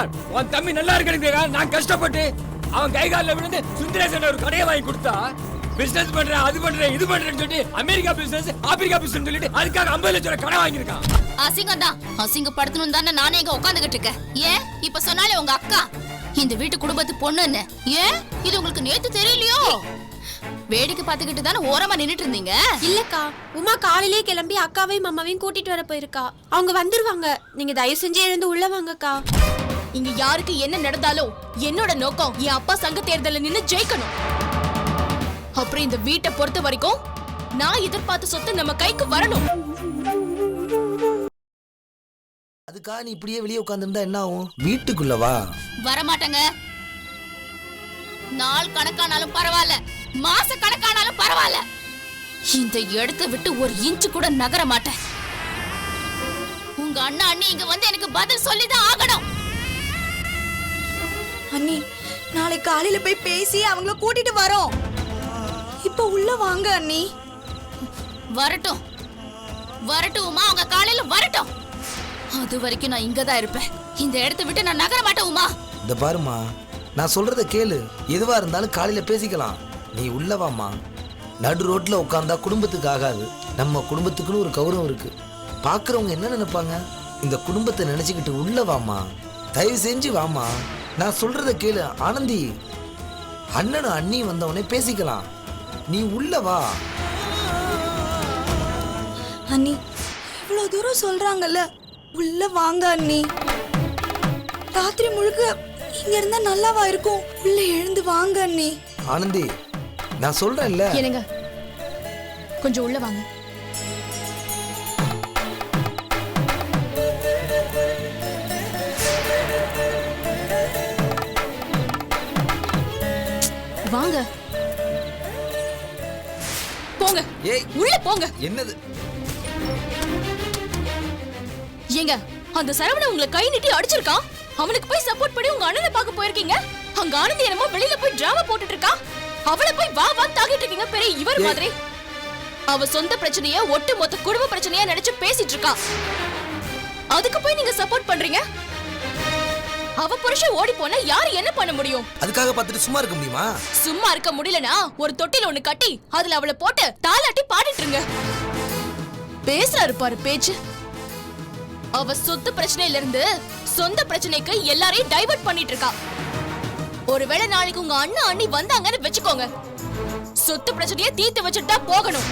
பார், உன் தம்பி நல்லா இருக்கணுங்க. நான் கஷ்டப்பட்டு அவன் கை காலில் விழுந்து சுந்தரேசன் ஒரு கடையை வாங்கி கொடுத்தா, பிசினஸ் பண்றேன், அது பண்றேன், இது பண்றேன்னு சொல்லிட்டு அமெரிக்கா பிசினஸ், ஆப்பிரிக்கா பிசினஸ் சொல்லிட்டு அதுக்காக 50 லட்சம் கடன் வாங்கியிருக்கான். அசிங்கம் தான், அசிங்கப்படுத்தணும் தானே நானே இங்க உட்காந்துகிட்டு இருக்கேன். ஏன் இப்ப சொன்னாலே உங்க அக்கா இந்த வீட்டு குடும்பத்து பொண்ணுன்னு, ஏன் இது உங்களுக்கு நேத்து தெரியலையோ? வேடிக்கை பார்த்துக்கிட்டு தானே ஓரமா நின்னுட்டு இருந்தீங்க. இல்லக்கா, உமா காலையிலே கிளம்பி அக்காவையும் மாமாவையும் கூட்டிட்டு வர போயிருக்கா. அவங்க வந்துருவாங்க. நீங்க தயவு செஞ்சு எழுந்து உள்ள வாங்கக்கா. இங்க யாருக்கு என்ன நடந்தாலும் என்னோட நோக்கம் என் அப்பா சங்க தேர்தல்ல நின்னு ஜெயிக்கணும். அப்புறம் இந்த வீட்டை பொறுத்த வரைக்கும் நான் எதிர்பார்த்த சொத்து நம்ம கைக்கு வரணும். அதுக்காக நீ இப்படியே வெளியே உட்கார்ந்திருந்தா என்ன ஆகும்? வீட்டுக்குள்ள வா. வர மாட்டேங்க. நாள் கணக்கானாலும் பரவாயில்ல, மாச கணக்கானாலும் பரவாயில்ல, இந்த இடத்தை விட்டு ஒரு இன்ச்சு கூட நகர மாட்டேன். உங்க அண்ணா அண்ணி இங்க வந்து எனக்கு பதில் சொல்லிதான் ஆகணும். அண்ணி, நாளை காலையில போய் பேசி அவங்கள கூட்டிட்டு வரோம். இப்ப உள்ள வாங்க அண்ணி. வரட்டும் வரட்டும் உமா, அவங்க காலையில வரட்டும். அது வரைக்கும் நான் இங்கதான் இருப்பேன். இந்த இடத்தை விட்டு நான் நகர மாட்டேன் உமா. இந்த பாருமா, நான் சொல்றத கேளு. எதுவா இருந்தாலும் காலையில பேசிக்கலாம். நீ உள்ள வாமா. நடு ரோட்ல உட்கார்ந்தா குடும்பத்துக்கு ஆகாது. நம்ம குடும்பத்துக்குன்னு ஒரு கௌரவம் இருக்கு. பாக்குறவங்க என்ன நினைப்பாங்க? இந்த குடும்பத்தை நினைச்சுக்கிட்டு உள்ள வாமா. தயவு செஞ்சு வாமா. நான் சொல்றத கேளு ஆனந்தி. அண்ணனும் அண்ணி வந்தவனே பேசிக்கலாம். நீ உள்ள வா. அண்ணி, இவ்வளவு தூரம் சொல்றாங்கல்ல, உள்ள வாங்க அண்ணி. ராத்திரி முழுக்க இங்க இருந்தா நல்லாவா இருக்கும்? உள்ள எழுந்து வாங்க அண்ணி. ஆனந்தி, நான் சொல்றேன்ல. என்னங்க, கொஞ்சம் உள்ள வாங்க. வாங்க, போங்க. ஏய், உள்ள போங்க. என்னது? ஏங்க, அந்த சரவணன் உங்களை கை நீட்டி அடிச்சிருக்கான். அவனுக்கு போய் சப்போர்ட் பண்ணி உங்க அண்ணனை பார்க்க போயிருக்கீங்க. அங்க ஆனந்தி என்னமோ வெளியில போய் டிராமா போட்டுட்டு இருக்கா. அவளை போய் வா வா தாக்கிட்டு இருக்கீங்க. பெரிய இவர் மாதிரி அவ சொந்த பிரச்சனைய ஒட்டு மொத்த குடும்ப பிரச்சனையா நினைச்சு பேசிட்டு இருக்கா. அதுக்கு போய் நீங்க சப்போர்ட் பண்றீங்க. அவ புருஷன் ஓடி போனா யாரு என்ன பண்ண முடியும்? அதுக்காக பார்த்துட்டு சும்மா இருக்க முடியுமா? சும்மா இருக்க முடியலனா ஒரு தொட்டில ஒண்ணு கட்டி அதுல அவளை போட்டு தாலாட்டி பாடிட்டு இருங்க. பேசுறாரு பாரு பேச்சு. அவ சொத்து பிரச்சனையில இருந்து சொந்த பிரச்சனைக்கு எல்லாரையும் டைவர்ட் பண்ணிட்டு இருக்கா. ஒருவேளை நாளைக்கு உங்க அண்ணா அண்ணி வந்தாங்கன்னு வெச்சுக்கோங்க, சொத்து பிரச்சனையை தீர்த்து வச்சுட்டு தான் போகணும்.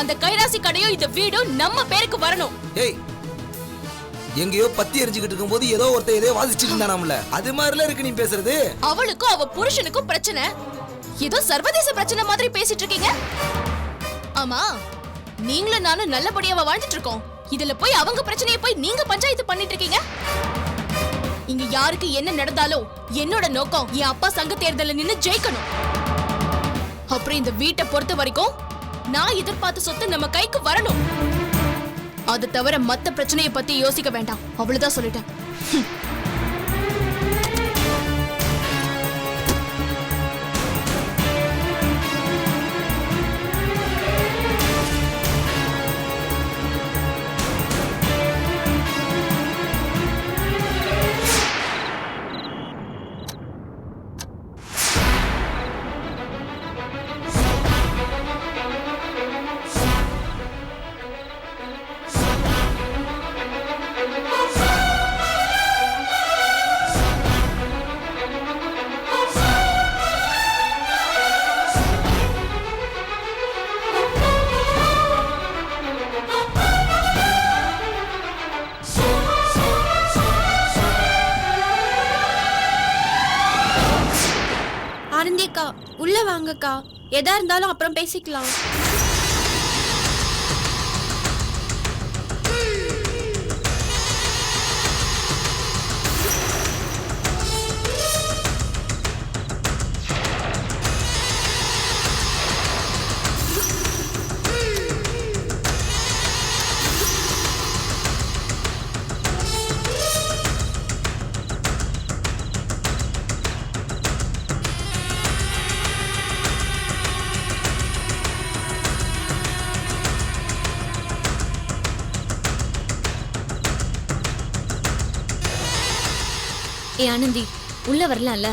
அந்த கைராசி கடையும் இந்த வீடும் நம்ம பேருக்கு வரணும். ஏய், எங்கேயோ பத்தி எரிஞ்சுக்கிட்டு இருக்கும்போது ஏதோ ஒருத்தர் ஏதோ வாசிச்சுட்டு இருந்தானாம்ல, அது மாதிரில இருக்கு நீ பேசுறது. அவளுக்கும் அவ புருஷனுக்கும் பிரச்சனை, ஏதோ சர்வதேச பிரச்சனை மாதிரி பேசிட்டு இருக்கீங்க. ஆமா, நீங்களும் நானும் நல்லபடியாவா வாழ்ந்துட்டு இருக்கோம். இதுல போய் அவங்க பிரச்சனையை போய் நீங்க பஞ்சாயத்து பண்ணிட்டு இருக்கீங்க. இங்க யாருக்கு என்ன நடந்தாலும் என்னோட நோக்கம் என் அப்பா சங்க தேர்தல்ல நின்னு ஜெயிக்கணும். அப்புறம் இந்த வீட்டை பொறுத்த வரைக்கும் நான் எதிர்பார்த்த சொத்து நம்ம கைக்கு வரணும். அது தவிர மத்த பிரச்சனையை பத்தி யோசிக்க வேண்டாம். அவ்வளவுதான் சொல்லிட்டேன். ஆனந்திக்கா, உள்ள வாங்கக்கா. எதா இருந்தாலும் அப்புறம் பேசிக்கலாம். ஏ ஆனந்தி, உள்ள வரலாம்ல?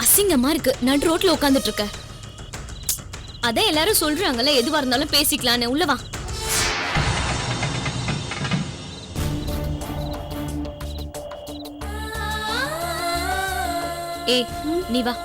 அசிங்கமா இருக்கு, நடு ரோட்ல உட்காந்துட்டு இருக்க. அதான் எல்லாரும் சொல்றாங்கல்ல, எதுவா இருந்தாலும் பேசிக்கலான்னு. உள்ள வா. ஏய், நீ வா.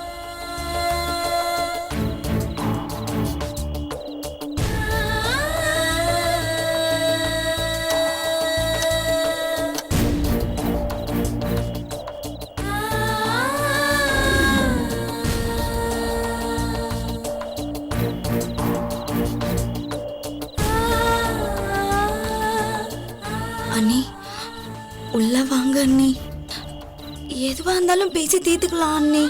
அண்ணி உள்ள வாங்க அண்ணி. எதுவா இருந்தாலும் பேசி தீர்த்துக்கலாம் அண்ணி.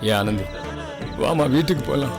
ஏ ஆனந்தி, வாமா வீட்டுக்கு போலாம்.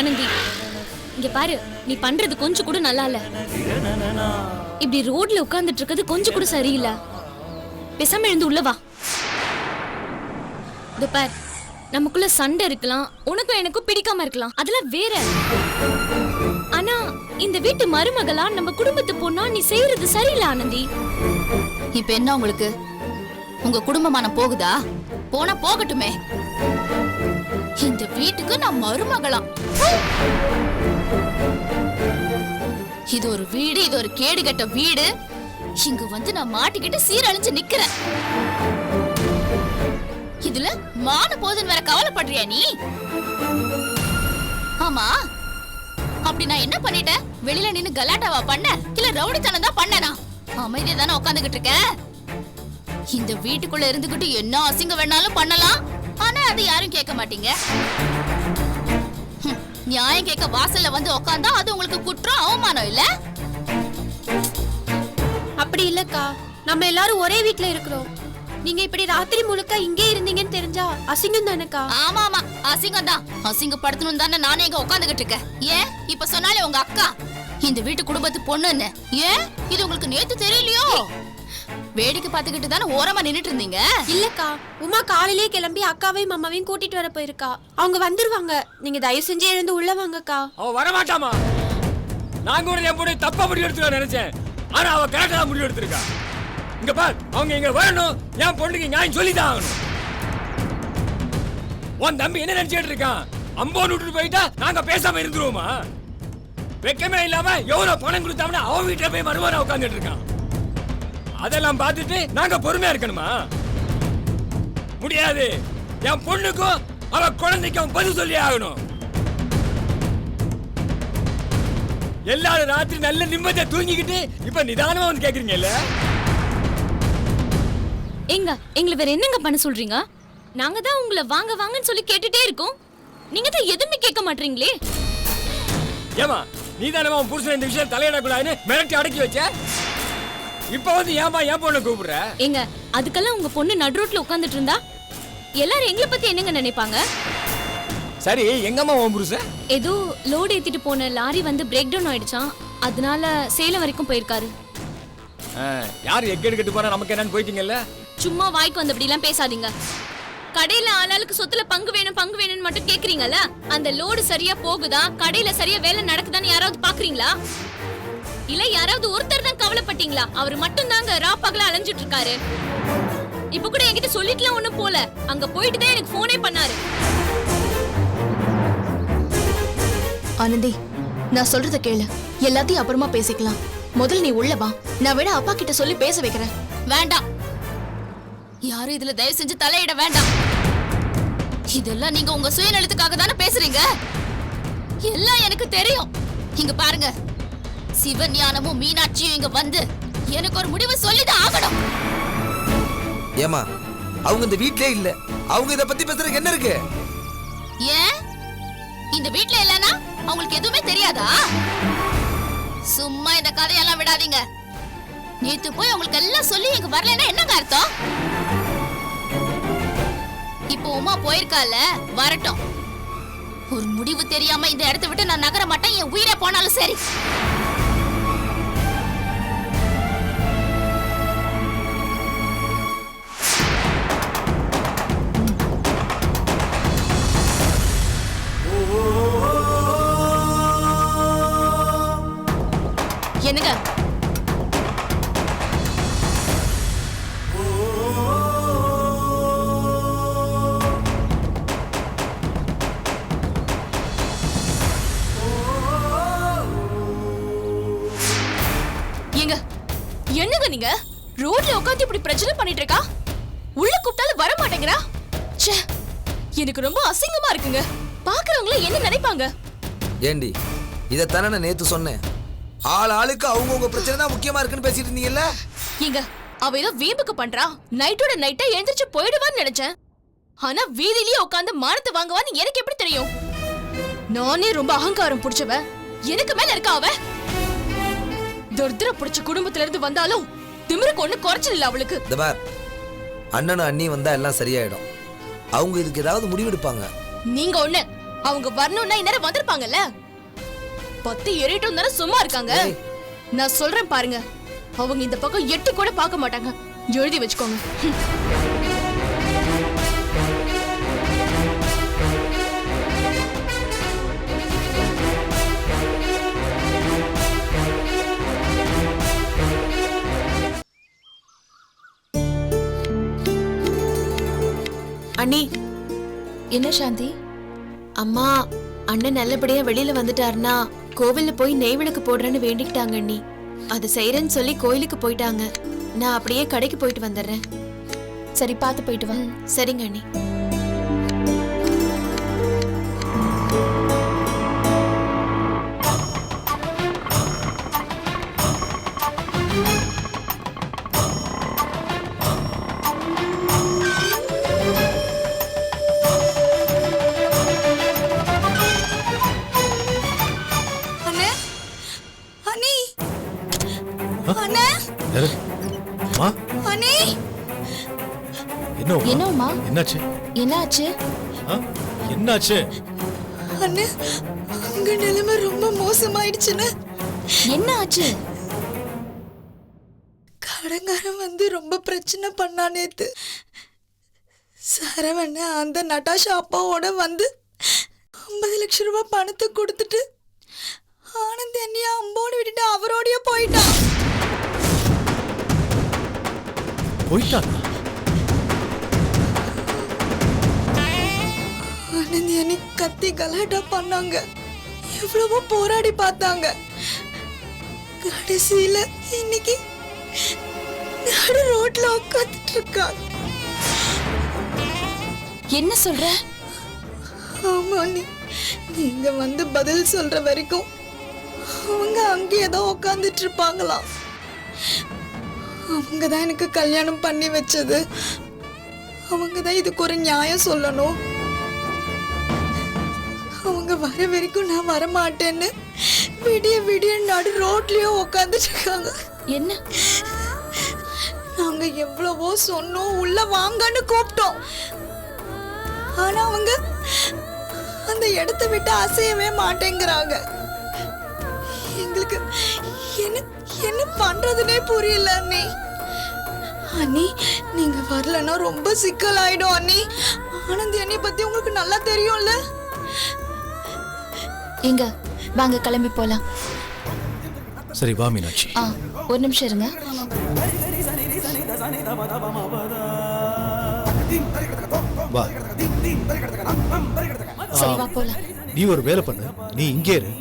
ஆனந்தி, இங்க பாரு, நீ பண்றது கொஞ்சம் கூட நல்லா இல்ல. இப்படி ரோட்ல உட்கார்ந்துட்டு இருக்கிறது கொஞ்சம் கூட சரியில்லை. பேசாம எழுந்து உள்ள வா. இதோ பார், நமக்குள்ள சண்டை இருக்கலாம், உனக்கும் எனக்கும் பிடிக்காம இருக்கலாம், அதெல்லாம் வேற. ஆனா இந்த வீட்டு மருமகளா நம்ம குடும்பத்து பொண்ணா நீ செய்யறது சரியில்லை ஆனந்தி. இப்ப என்ன உங்களுக்கு? உங்க குடும்பமான போகுதா? போனா போகட்டுமே. இந்த வீட்டுக்கு நான் மருமகளாம். இது ஒரு வீடு, இது ஒரு கேடு கெட்ட வீடு. இங்க வந்து நான் மாட்டிக்கிட்டு சீரழிஞ்சு நிக்கிறேன். இதுல மான போதுன்னு வேற கவலைப்படுறியா நீ? ஆமா, அப்படி நான் என்ன பண்ணிட்டேன்? வெளியில நின்னு கலாட்டாவா பண்ண, இல்ல ரவுடித்தனம் தான் பண்ணனா? அமைதியா தானே உட்காந்துகிட்டு இருக்க. இந்த வீட்டுக்குள்ள இருந்துகிட்டு என்ன அசிங்கம் வேணாலும் பண்ணலாம், ஆனா அது யாரும் கேட்க மாட்டீங்க. நியாயம் கேட்க வாசல்ல வந்து உட்கார்ந்தா அது உங்களுக்கு குற்றம், அவமானம் இல்ல? அப்படி இல்லக்கா, நம்ம எல்லாரும் ஒரே வீட்ல இருக்கிறோம். நீங்க இப்படி ராத்திரி முழுக்க இங்கே இருந்தீங்கன்னு தெரிஞ்சா அசிங்கம் தானேக்கா? ஆமா ஆமா, அசிங்கம் தான். அசிங்கப்படுத்தணும் தானே நானே இங்க உட்காந்துகிட்டு இருக்கேன். ஏன் இப்ப சொன்னாலே உங்க அக்கா இந்த வீட்டு குடும்பத்து பொண்ணுன்னு, ஏன் இது உங்களுக்கு நேத்து தெரியலையோ? வேடிக்கை பார்த்துக்கிட்டு தானே ஓரமா நின்னுட்டு இருந்தீங்க. இல்லக்கா, உமா காலையிலே கிளம்பி அக்காவையும் மாமாவையும் கூட்டிட்டு வர போயிருக்கா. அவங்க வந்துருவாங்க. நீங்க தயவு செஞ்சு எழுந்து உள்ள வாங்கக்கா. அவ வரமாட்டாமா. நான் கூட என் பொண்ணு தப்பா முடிவு எடுத்துக்க நினைச்சேன், ஆனா அவ கரெக்டா முடிவு எடுத்திருக்கா. இங்க பார், அவங்க இங்க வரணும், என் பொண்ணுக்கு நியாயம் சொல்லிதான் ஆகணும். உன் தம்பி என்ன நினைச்சிட்டு இருக்கான்? அம்போன்னு விட்டுட்டு போயிட்டா நாங்க பேசாம இருந்துருவோமா? வெக்கமே இல்லாம எவ்வளவு பணம் கொடுத்தாமனா அவன் வீட்டுல போய் மறுவாரம் உட்காந்துட்டு இருக்கான். அதெல்லாம் பார்த்துட்டு நாங்க பொறுமையா இருக்கணுமா? முடியாது. என் பொண்ணுக்கும் அவ குழந்தைக்கும் பதில் சொல்லி ஆகணும். எல்லாரும் ராத்திரி நல்ல நிம்மதியா தூங்கிக்கிட்டு இப்ப நிதானமா வந்து கேக்குறீங்கல்ல? எங்களை வேற என்னங்க பண்ண சொல்றீங்க? நாங்க தான் உங்களை வாங்க வாங்கன்னு சொல்லி கேட்டுட்டே இருக்கோம், நீங்க தான் எதுவுமே கேட்க மாட்டீங்களே. ஏமா, நீ தானே உன் புருஷன் இந்த விஷயம் தலையிடக்கூடாதுன்னு மிரட்டி அடக்கி வச்ச. இப்ப வந்து ஏமா என் பொண்ணை கூப்பிடுற? அதுக்கெல்லாம் உங்க பொண்ணு நடு ரோட்ல உட்கார்ந்துட்டு இருந்தா எல்லாரும் எங்களை பத்தி என்னங்க நினைப்பாங்க? சரி, எங்கம்மா உன் புருஷன்? ஏதோ லோடு ஏத்திட்டு போன லாரி வந்து பிரேக் டவுன் ஆயிடுச்சான், அதனால சேலம் வரைக்கும் போயிருக்காரு. யார் எக்கெடு கட்டு போறா நமக்கு என்னன்னு போயிட்டீங்கல்ல? சும்மா வாய்க்கு வந்தபடி எல்லாம் பேசாதீங்க. கடையில ஆளாளுக்கு சொத்துல பங்கு வேணும்னு மட்டும் கேக்குறீங்கல்ல, அந்த லோடு சரியா போகுதா, கடையில சரியா வேலை நடக்குதான்னு யாராவது பாக்குறீங்களா? இல்ல யாராவது ஒருத்தர் தான் கவலைப்பட்டீங்களா? அவர் மட்டும் தாங்க ரா பகல அலைஞ்சிட்டு இருக்காரு. இப்ப கூட என்கிட்ட சொல்லிட்டுலாம் ஒண்ணும் போல, அங்க போயிட்டு தான் எனக்கு போனே பண்ணாரு. ஆனந்தி, நான் சொல்றத கேளு. எல்லாத்தையும் அப்புறமா பேசிக்கலாம். முதல்ல நீ உள்ள வா. நான் வேணா அப்பா கிட்ட சொல்லி பேச வைக்கிறேன். வேண்டாம், யாரும் இதுல தயவு செஞ்சு தலையிட வேண்டாம். இதெல்லாம் நீங்க உங்க சுயநலத்துக்காக தானே பேசுறீங்க. எல்லாம் எனக்கு தெரியும். இங்க பாருங்க, சிவஞானமும் மீனாட்சியும் இங்க வந்து எனக்கு ஒரு முடிவு சொல்லிதான் ஆகணும். ஏமா, அவங்க இந்த வீட்லயே இல்ல, அவங்க இத பத்தி பேசுறதுக்கு என்ன இருக்கு? ஏன் இந்த வீட்ல இல்லனா அவங்களுக்கு எதுவுமே தெரியாதா? சும்மா இந்த கதையெல்லாம் விடாதீங்க. நேத்து போய் உங்களுக்கு எல்லாம் சொல்லி இங்க வரலன்னா என்னங்க அர்த்தம்? இப்போ உமா போயிருக்கால, வரட்டும். ஒரு முடிவு தெரியாம இந்த இடத்தை விட்டு நான் நகர மாட்டேன், என் உயிரே போனாலும் சரி. என்னங்க? என்னங்க நீங்க ரோட்ல உட்கார்ந்து இப்படி பிரச்சனை பண்ணிட்டு இருக்கா? உள்ள கூப்பிட்டாலும் வர மாட்டேங்கிறா. ச்சே, எனக்கு ரொம்ப அசிங்கமா இருக்குங்க. பாக்குறவங்கள என்ன நினைப்பாங்க? ஏண்டி, இதத்தானே நான் நேத்து சொன்னேன். ஆளுக்கு அவங்கவுங்க பிரச்சனை தான் முக்கியமா இருக்குன்னு பேசிட்டு இருந்தீங்கல்ல? ஏங்க, அவ ஏதோ வீம்புக்கு பண்றா. நைட்டோட நைட்டா எழுந்திருச்சு போயிடுவான்னு நினைச்சேன். ஆனா வீதியிலேயே உட்கார்ந்து மானத்தை வாங்குவான்னு எனக்கு எப்படி தெரியும்? நானே ரொம்ப அகங்காரம் புடிச்சவ, எனக்கு மேல இருக்கா அவ. துர்திர புடிச்ச குடும்பத்துல இருந்து வந்தாலும் திமிருக்கு ஒண்ணு குறைச்சல் இல்ல அவளுக்கு. அண்ணனும் அண்ணி வந்தா எல்லாம் சரியாயிடும். அவங்க இதுக்கு ஏதாவது முடிவெடுப்பாங்க. நீங்க ஒண்ணு அவங்க வரணும்னா இந்நேரம் வந்திருப்பாங்கல்ல. 10 எரிட்டும் தானே சும்மா இருக்காங்க. நான் சொல்றேன் பாருங்க, அவங்க இந்த பக்கம் எட்டி கூட பார்க்க மாட்டாங்க. எழுதி வச்சுக்கோங்க. அண்ணி, என்ன சாந்தி? அம்மா அண்ணன் நல்லபடியா வெளியில வந்துட்டாருன்னா கோவில்ல போய் நெய் விளக்கு போடுறேன்னு வேண்டிக்கிட்டாங்க அண்ணி. அது செய்யறேன்னு சொல்லி கோயிலுக்கு போயிட்டாங்க. நான் அப்படியே கடைக்கு போயிட்டு வந்துடுறேன். சரி, பார்த்து போயிட்டு வா. சரிங்க அண்ணி. அண்ணே, அண்ணி, அண்ணே, யாரு? அம்மா, அண்ணி. என்ன உமா? என்னம்மா? என்னாச்சு? என்னாச்சு? ஆ? என்னாச்சு? அண்ணே, உங்க நிலைமை ரொம்ப மோசமாயிடுச்சுன்னு என்ன ஆச்சு? கடங்காரன் வந்து ரொம்ப பிரச்சனை பண்ணா நேத்து. சரவண்ண அந்த நட்டாஷா அப்பாவோட வந்து 50 லட்சம் ரூபாய் பணத்தை கொடுத்துட்டு ஆனந்த் என்னைய அம்போடு விட்டுட்டு அவரோடய போயிட்டான். போயிட்டாங்க? ஆனந்த் என்னை கத்தி கலாட்டா பண்ணாங்க. எவ்வளவோ போராடி பார்த்தாங்க. கடைசியில இன்னைக்கு நடு ரோட்ல உட்காந்துட்டு இருக்காங்க. என்ன சொல்ற? ஆமா நீங்க வந்து பதில் சொல்ற வரைக்கும் அவங்க அங்கேயே தான் உட்காந்துட்டு இருப்பாங்களாம். அவங்க தான் எனக்கு கல்யாணம் பண்ணி வச்சது. அவங்க தான் இதுக்கு ஒரு நியாயம் சொல்லணும். அவங்க வர வரைக்கும் நான் வர மாட்டேன்னு விடிய விடிய நடு ரோட்லயும் உட்காந்துட்டு இருக்காங்க. என்ன? நாங்க எவ்வளவோ சொன்னோம், உள்ள வாங்கன்னு கூப்பிட்டோம். ஆனா அவங்க அந்த இடத்தை விட்டு அசையவே மாட்டேங்கிறாங்க. எங்களுக்கு என்ன என்ன பண்றதுனே புரியல அண்ணி. அண்ணி, நீங்க வரலன்னா ரொம்ப சிக்கலாயிடும் அண்ணி. ஆனந்தி அண்ணி பத்தி உங்களுக்கு நல்லா தெரியும்ல. எங்க வாங்க கிளம்பி போலாம். சரி வா மீனாட்சி. ஒரு நிமிஷம் இருங்க. வா. சரி வா போலாம். நீ ஒரு வேலை பண்ணு, நீ இங்கே இரு.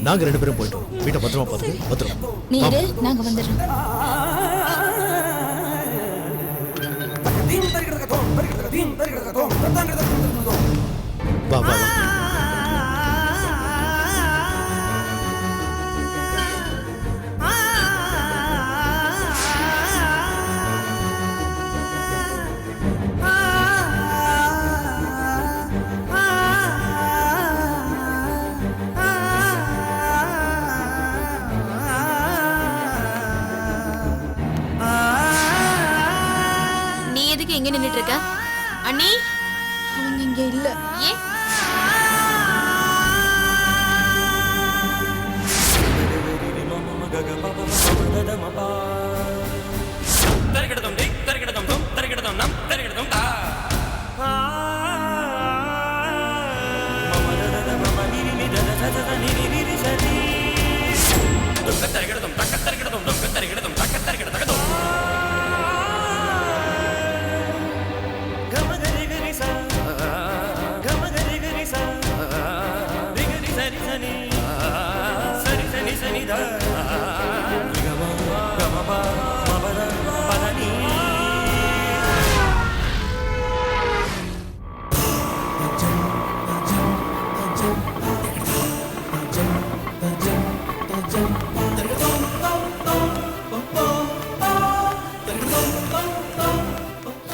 நாங்க 2 பேரும் போயிட்டோம். வீட்டை பத்திரமா பார்த்துட்டு பத்திரம். நீ இரு, நாங்க வந்துடுறோம். வா வா வா. நீ எதுக்கு எங்க நின்னுட்டு இருக்க? அண்ணி, அவங்க இங்க இல்ல. ஏன்?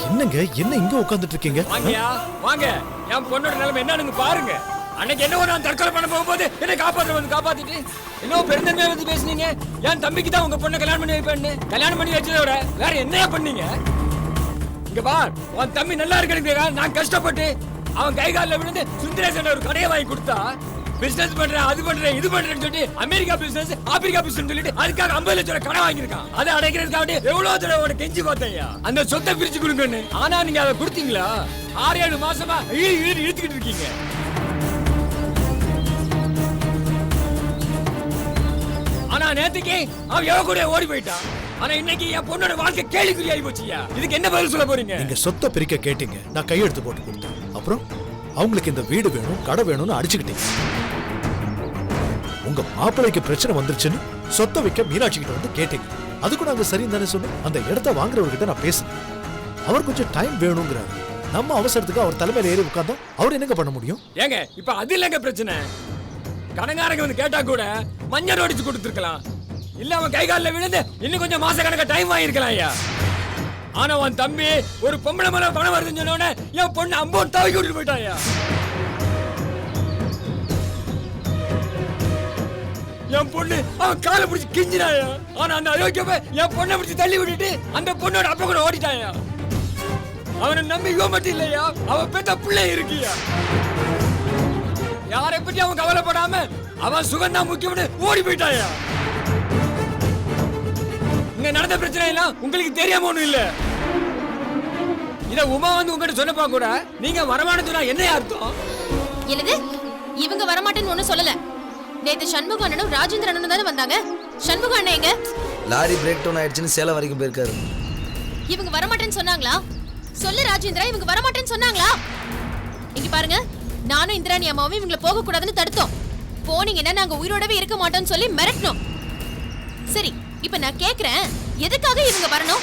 என்னங்க, என்ன இங்க உட்கார்ந்துட்டு இருக்கீங்க? வாங்கயா வாங்க, என் பொண்ணோட நிலைமை என்னன்னு பாருங்க. அன்னைக்கு என்ன ஒரு நான் தற்கொலை பண்ண போகும்போது என்ன காப்பாத்திட்டு இன்னும் பெருந்தன்மையா வந்து பேசுனீங்க. என் தம்பிக்கு தான் உங்க பொண்ணை கல்யாணம் பண்ணி வைப்பேன்னு. கல்யாணம் பண்ணி வச்சதோட வேற என்னையா பண்ணீங்க? இங்க பார், உன் தம்பி நல்லா இருக்கிறதுக்காக நான் கஷ்டப்பட்டு அவன் கை காலில் விழுந்து சுந்தரேசன் ஒரு கடையை வாங்கி கொடுத்தா பிசினஸ் பண்றேன் அது பண்றேன் இது பண்றேன்னு சொல்லி அமெரிக்கா பிசினஸ் ஆப்பிரிக்கா பிசினஸ் சொல்லிட்டு அதுக்காக 50 லட்சம் ரூபாய் கடன் வாங்கியிருக்கான். அதை அடைக்கிறதுக்காக எவ்வளவு தடவை கெஞ்சி பார்த்தேன் அந்த சொத்தை பிரிச்சு கொடுங்கன்னு. ஆனா நீங்க அதை கொடுத்தீங்களா? 6-7 மாசமா இழுத்துக்கிட்டு இருக்கீங்க. ஆனா நேத்துக்கு அவன் எவ கூட ஓடி போயிட்டான். ஆனா இன்னைக்கு என் பொண்ணோட வாழ்க்கை கேள்விக்குறியாகி போச்சியா. இதுக்கு என்ன பதில் சொல்ல போறீங்க? நீங்க சொத்தை பிரிக்க கேட்டீங்க, நான் கையெழுத்து போட்டு கொடுத்தேன். அப்புறம் அவங்களுக்கு இந்த வீடு வேணும் கடை வேணும்னு அடிச்சுக்கிட்டீங்க. உங்க மாப்பிள்ளைக்கு பிரச்சனை வந்துருச்சுன்னு சொத்தை வைக்க மீனாட்சி கிட்ட வந்து கேட்டீங்க. அதுக்கு நாங்க சரி தானே சொன்னோம். அந்த இடத்த வாங்குறவர்கிட்ட நான் பேசுறேன். அவர் கொஞ்சம் டைம் வேணுங்கிறாரு. நம்ம அவசரத்துக்கு அவர் தலைமையில ஏறி உட்கார்ந்தா அவர் என்னங்க பண்ண முடியும்? ஏங்க இப்ப அது இல்லங்க பிரச்சனை. கடங்காரங்க வந்து கேட்டா கூட மஞ்சள் அடிச்சு கொடுத்துருக்கலாம். இல்ல அவன் கை காலில் விழுந்து இன்னும் கொஞ்சம் மாச கணக்க டைம் வாங்கிருக்கலாம் ஐயா. ஆனா அவன் தம்பி ஒரு பொம்பளை மேல பணம் வருதுன்னு சொன்னோட என் பொண்ணு அம்பௌண்ட் தவிக்க விட்டுட்டு போயிட்டாயா. என் பொண்ணு அவன் காலை பிடிச்சி கிஞ்சினாயா. ஆனா அந்த அயோக்கியப்ப என் பொண்ணை பிடிச்சி தள்ளி விட்டுட்டு அந்த பொண்ணோட அப்பா கூட ஓடிட்டாயா. அவனை நம்பி இவன் மட்டும் இல்லையா, அவன் பெத்த பிள்ளை இருக்கியா. யாரை பத்தி அவன் கவலைப்படாம அவன் சுகந்தான் முக்கியம்னு ஓடி போயிட்டாயா. இங்க நடந்த பிரச்சனை எல்லாம் உங்களுக்கு தெரியாம ஒண்ணும் இல்ல. இத உமா வந்து உங்ககிட்ட சொன்னப்பா கூட நீங்க வரமாட்டேன்னு சொன்னா என்ன அர்த்தம்? என்னது? இவங்க வரமாட்டேன்னு ஒண்ணு சொல்லல. நேத்து சண்முக அண்ணனும் ராஜேந்திர அண்ணனும் தானே வந்தாங்க. சண்முக அண்ணன் எங்க? லாரி பிரேக் டவுன் ஆயிடுச்சுன்னு சேலம் வரைக்கும் போயிருக்காரு. இவங்க வரமாட்டேன்னு சொன்னாங்களா? சொல்லு ராஜேந்திரா, இவங்க வரமாட்டேன்னு சொன்னாங்களா? இங்க பாருங்க, நானும் இந்திராணி அம்மாவும் இவங்களை போக கூடாதுன்னு தடுத்தோம். போனீங்கன்னா நாங்க உயிரோடவே இருக்க மாட்டோம்னு சொல்லி மிரட்டணும். சரி, இப்ப நான் கேக்குறேன், எதுக்காக இவங்க வரணும்?